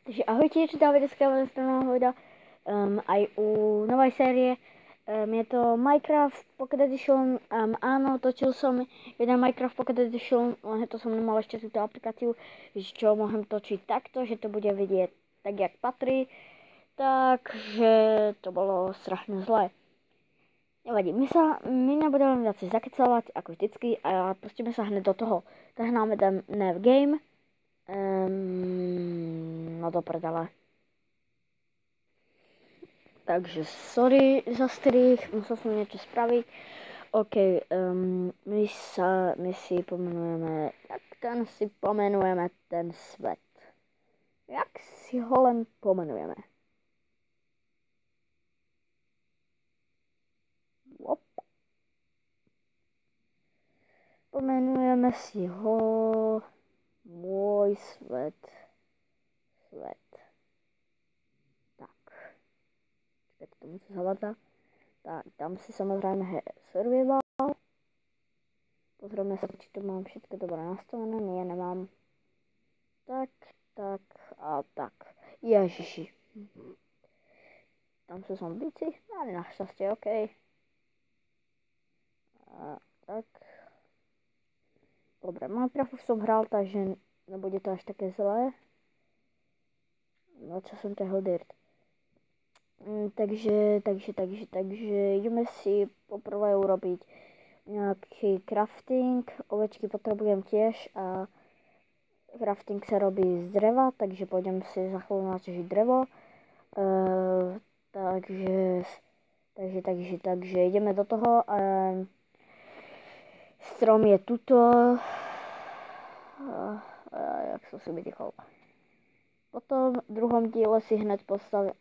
Takže ahojte, čítáme dneska nová hoda aj u novej série. Je to Minecraft Pocket Edition. Áno, točil som jeden Minecraft Pocket Edition, len to som nemal ešte túto aplikáciu, čo môžem točiť takto, že to bude vidieť tak, jak patrí. Takže to bolo strašne zlé. Nevadí, my nebudeme viac zakecávať, ako vždycky, a pustíme sa hneď do toho. Tak máme ten Nev Game. No do prdele. Takže sorry za strich, musel som niečo spraviť. OK, my si pomenujeme, ten svet. Jak si ho len pomenujeme? Op. Pomenujeme si ho môj svet. Tak. Čakajte, to musí zavadzať. Tak, dám si samozrejme survival. Pozrieme sa, či to mám všetko dobre nastavené. Nie, nemám. Tak a tak. Ježiši. Tam sú zombíci? Ale našťastie, OK. Tak. Dobre, Minecraft už som hral, takže nebude to až také zlé. No, čo som ťahol dirt. Takže ideme si poprvé urobiť nejaký crafting. Ovečky potrebujem tiež a crafting sa robí z dreva, takže pôjdem si za chvíľu naťažiť drevo. Takže ideme do toho. Strom je tuto. Jak som si vydýchol. Potom v druhom diele si hneď postavím.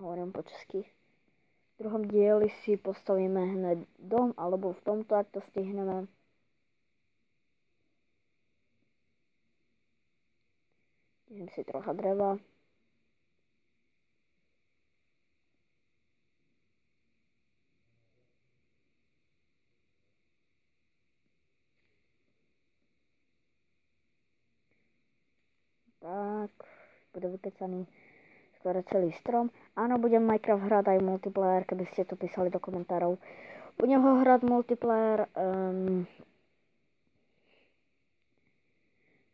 Hovorím po česky. V druhom dieli si postavíme hneď dom, alebo v tomto, ak to stihneme. Idem si trocha dreva. Tak, bude vykecaný skoro celý strom. Áno, budem Minecraft hrať aj multiplayer, keby ste to písali do komentárov. Budem ho hrať multiplayer.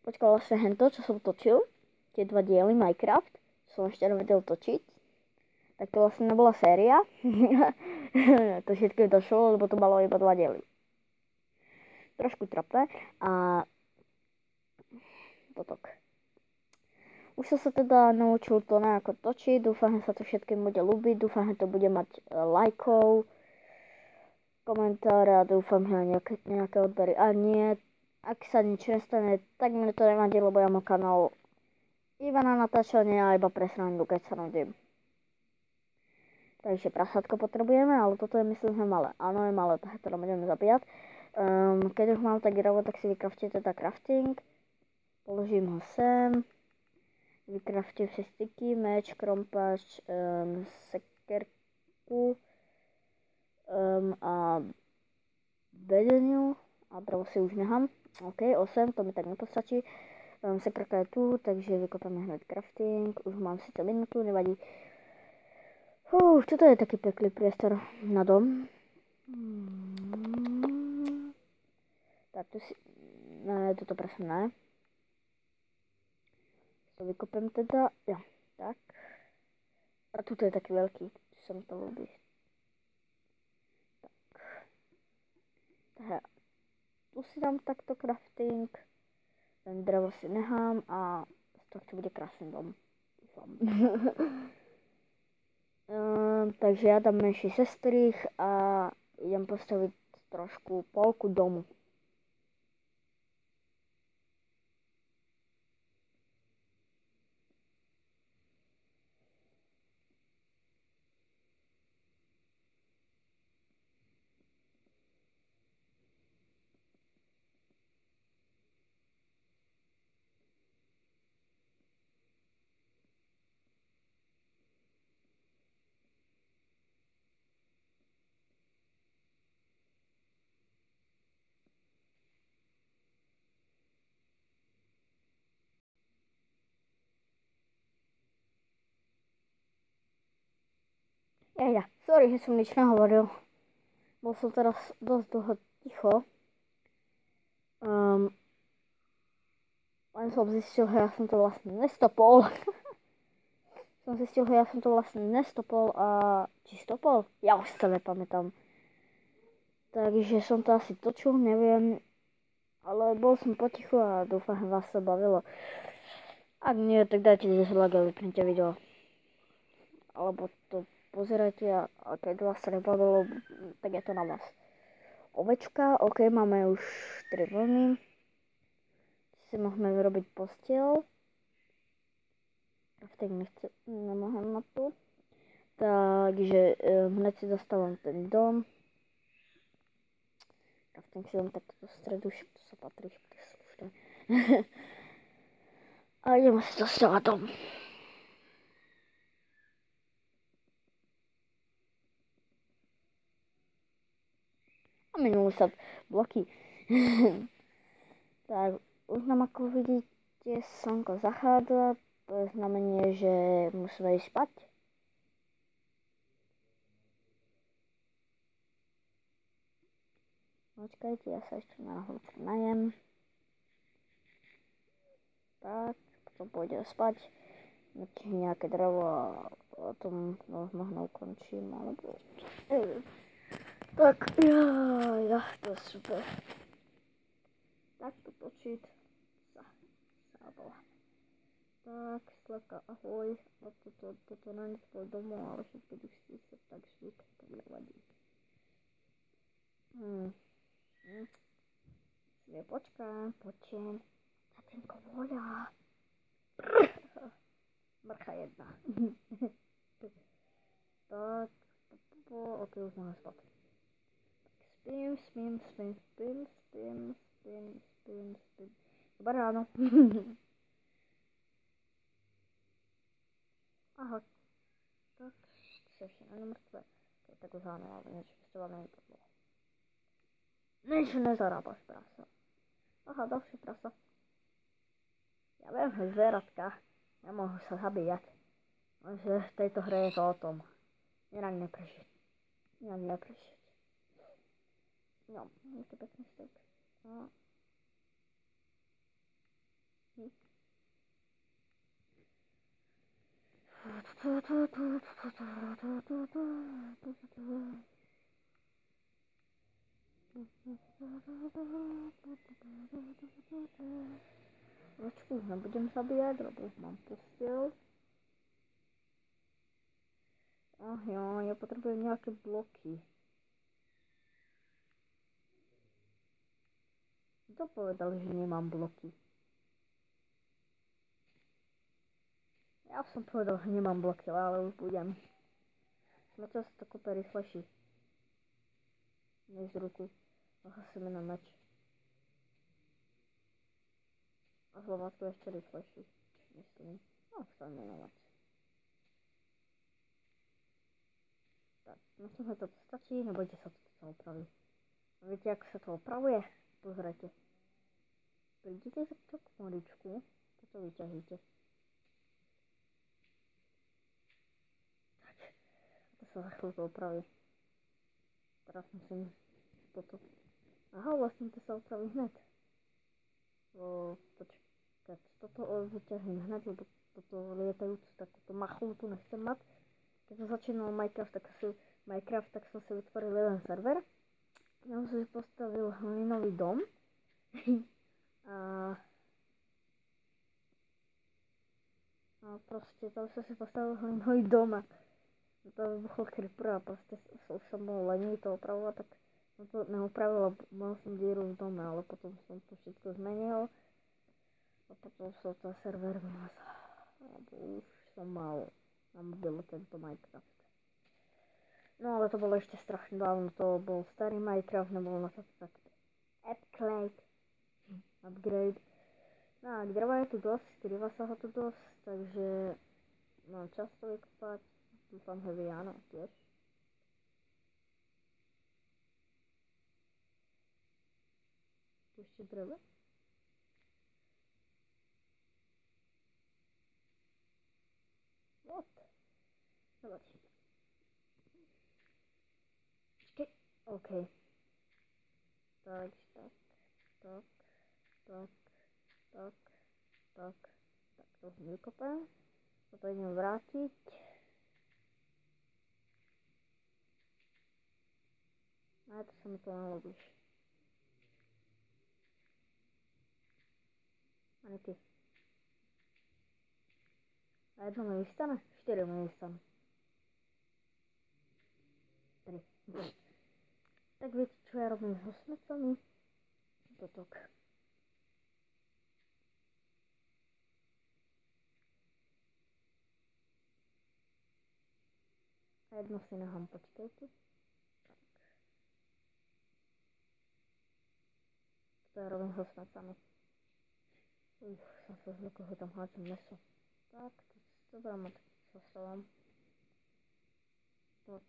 Počkal vlastne hento, čo som točil. Tie dva diely Minecraft. Som ešte nevedel točiť. Tak to vlastne nebola séria. To všetko došlo, lebo to malo iba 2 diely. Trošku trapné. A potok. Už som sa teda naučil to nejako točiť, dúfam, že sa to všetkým bude ľúbiť, dúfam, že to bude mať lajkov, komentáre a dúfam, že nejaké odbery. A nie, ak sa nič nestane, tak mne to nevadí, lebo ja mám kanál iba na natáčanie a iba pre srandu, keď sa nudím. Takže prasátko potrebujeme, ale toto je myslím, že malé. Áno, je malé, tak to budeme zabíjať. Keď už mám tak drevo, tak si vykraftite teda crafting. Položím ho sem. Vykraftím si styky, meč, krompač, sekerku a bedeniu. A drevo si už nechám. OK, 8, to mi tak nepostačí. Sekerka je tu, takže vykopáme hneď crafting. Už mám síce minútu, nevadí. Toto je taký peklý priestor na dom. Tak tu si... Ne, toto presne ne. To vykopem teda, ja, tak. A tuto je taký veľký, sa mi to ľúbi. Tak. Takže tu si dám takto crafting. Ten drevo si nechám a z tohto bude krásny dom. Takže ja dám menší sestrich a idem postaviť trošku polku domu. Ja, sorry, že som nič nehovoril. Bol som teraz dosť dlho ticho. Len som zistil, že ja som to vlastne nestopol. A či stopol? Ja už to nepamätám. Takže som to asi točil, neviem. Ale bol som potichu a dúfam, že vás to bavilo. Ak nie, tak dajte 10 like a vypnite video. Alebo to pozerajte a keď vás to nebavilo, tak je to na vás. Ovečka, ok, máme už 3 vlny. Si môžeme vyrobiť postiel. Crafting nemôžem na to. Takže hneď si dostávam ten dom. Crafting si dám takto do stredu, to sa patrí slušne. A ideme si dostávať dom. A minuli sa bloky. Tak, už nám ako vidíte, slnko zachádza. To je znamenie, že musíme ísť spať. Počkajte, ja sa ešte na chvíľku najem. Tak, potom pôjdem spať. Naťahnem nejaké drevo a potom možno ukončím, alebo... Tak, ja, to je super. Takto točiť sa bola. Tak, Slavka, ahoj. A toto není tvoj domov, ale keď už si sa tak zvuk, tak nevadí. Počkám. Tatínko volá. Mrcha jedna. Tak, ok, už máme spať. Spím. Dobré ráno. Aha, tak si ešte není mŕtve. Tak už áno, ale niečo by ste vám nevypadlo. Nič nezarábaš, prasa. Aha, ďalšie prasa. Ja viem, že zvieratka nemôžu sa zabíjať. Lenže v tejto hre je to o tom. Inak neprežiť. No, je to pekný steak. No. Očku už nebudem zabíjať, lebo už mám postiel. Ach jo, ja potrebujem nejaké bloky. Kto povedal, že nemám bloky? Ja som povedal, že nemám bloky, ale už budem. Na čo sa to kúpe rýchlejší. Než z ruky. Zahasíme na meč. A z lovatku ešte rýchlejší. Myslím. No, chcem menovať. Tak, myslím, že toto stačí, nebojte sa, toto sa opraví. A viete, ako sa to opravuje? Pozrite. Prídete sa k moričku, toto vyťahujte. Tak, to sa za chvíľku opraví. Teraz musím toto. Aha, vlastne to sa opraví hned. Počkať, toto vyťahnem hned, lebo toto lietajúcu takúto machlu tu nechcem mať. Keď som začínal Minecraft, tak som si vytvoril jeden server. Ja som si postavil hlinový dom. a proste tam som si postavil hlinový dom a to vybuchol creeper a proste som bol lenivý to opravovať, tak som to neopravil a mal som dieru v dome, ale potom som to všetko zmenil a potom som to server vymazal, lebo už som mal na mobile tento Minecraft. No ale to bolo ešte strašne dávno, to bol starý Minecraft, nebol na to takto upgrade. No a dreva je tu dosť, skrýva sa ho tu dosť, takže mám čas to vykopať, dúfam, že vy áno tiež. Tu ešte dreve. What? Nevadí. OK. Tak, tak, tak, tak, tak, tak, tak to vykopem. Toto idem vrátiť. A to sa mi to nelobíš. Ani ty. A jedno mi vystane? 4 mi vystane. 3. Tak viete, čo ja robím so smecami? Totok. A jedno si nechám, počkajte. To ja robím so smecami. Som sa zvykol, že tam háčem meso. Tak, to dáme so solom. Tak.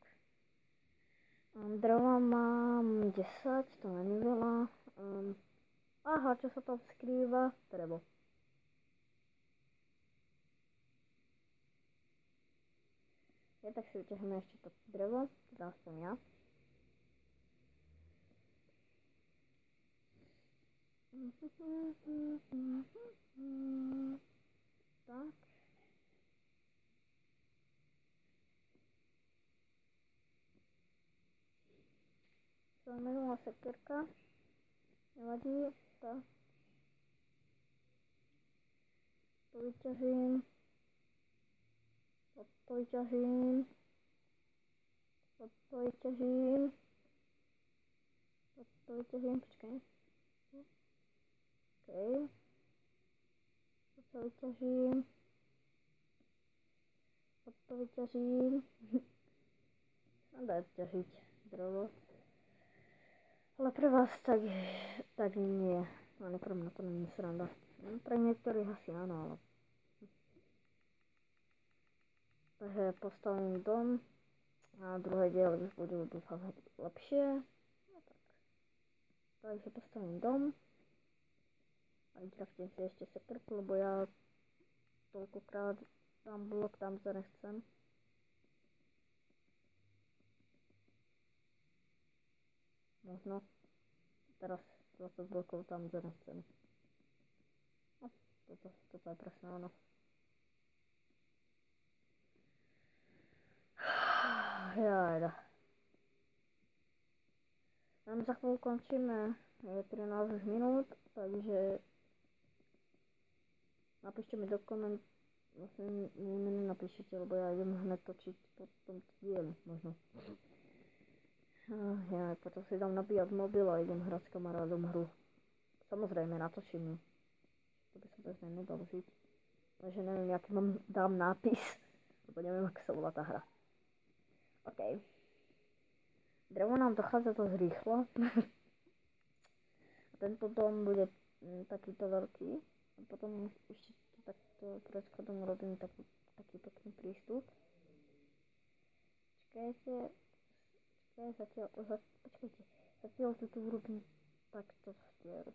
Drova mám 10, to není veľa. Aha, čo sa tam skrýva? Drevo. Ja tak si vyťahnem ešte to drevo, teda aspoň ja. Tak. To je minulá sekierka. Nevadí, tak. To vyťažím. To vyťažím. To vyťažím. To vyťažím, počkaj. OK. To vyťažím. To vyťažím. Dá ťažiť drevo. Ale pre vás tak nie. Ale pre mňa to není sranda. Pre niektorých asi áno, ale... Takže postavím dom a druhé diely už budú dúfam lepšie. No tak. Takže postavím dom. A vykraftím si ešte sekerku, lebo ja toľkokrát dám blok tam, kde nechcem. Možno teraz 20 blokov tam, kde nechcem. No, toto je presne ono. Jajda. Tam za chvíľu končíme, je 13 minút, takže napíšte mi do koment, vlastne mi nenapíšete, lebo ja idem hned točiť po tomto dieli, možno. Ja potom si dám nabíjať mobil a idem hrať s kamarádom hru. Samozrejme natočím, to by sa bez nej nedalo žiť. Takže neviem, aký dám nápis, lebo neviem, ako sa volá tá hra. OK. Drevo nám dochádza dosť rýchlo. A tento dom bude takýto veľký. A potom ešte takto pred schodom robím taký pekný prístup. Počkajte, zatiaľ tu urobím takto stier.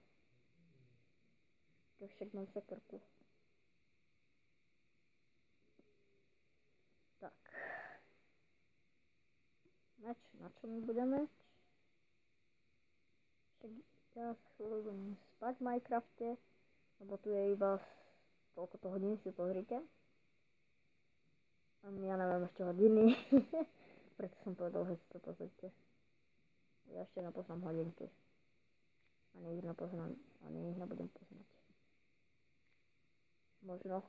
Keď však mám sekerku. Tak. Meč, na čo my budeme? Však ja budem spať v Minecrafte, lebo tu je iba toľko hodín, si pozrite. A ja neviem ešte hodiny, preto som povedal, že si to pozrite. Ja ešte nepoznám hodinky. Ani ich nebudem poznať. Možno.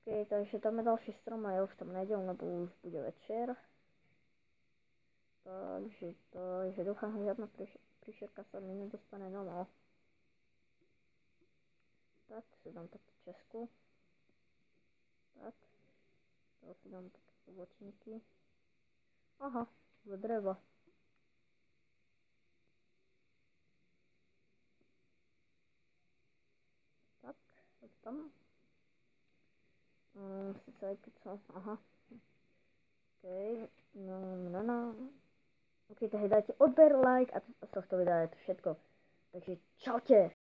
OK, takže tam je ďalší strom a ja už tam nejdem, lebo už bude večer. Takže dúfam, že žiadna príšerka sa mi nedostane domov. Tak, si dám takú česku. Tak. To si dám také pobočníky. Aha, z dreva. Tak, tak tam. Sice aj keď som, aha. OK, no. OK, takže dajte odber, like a z tohto videa je to všetko. Takže čaute!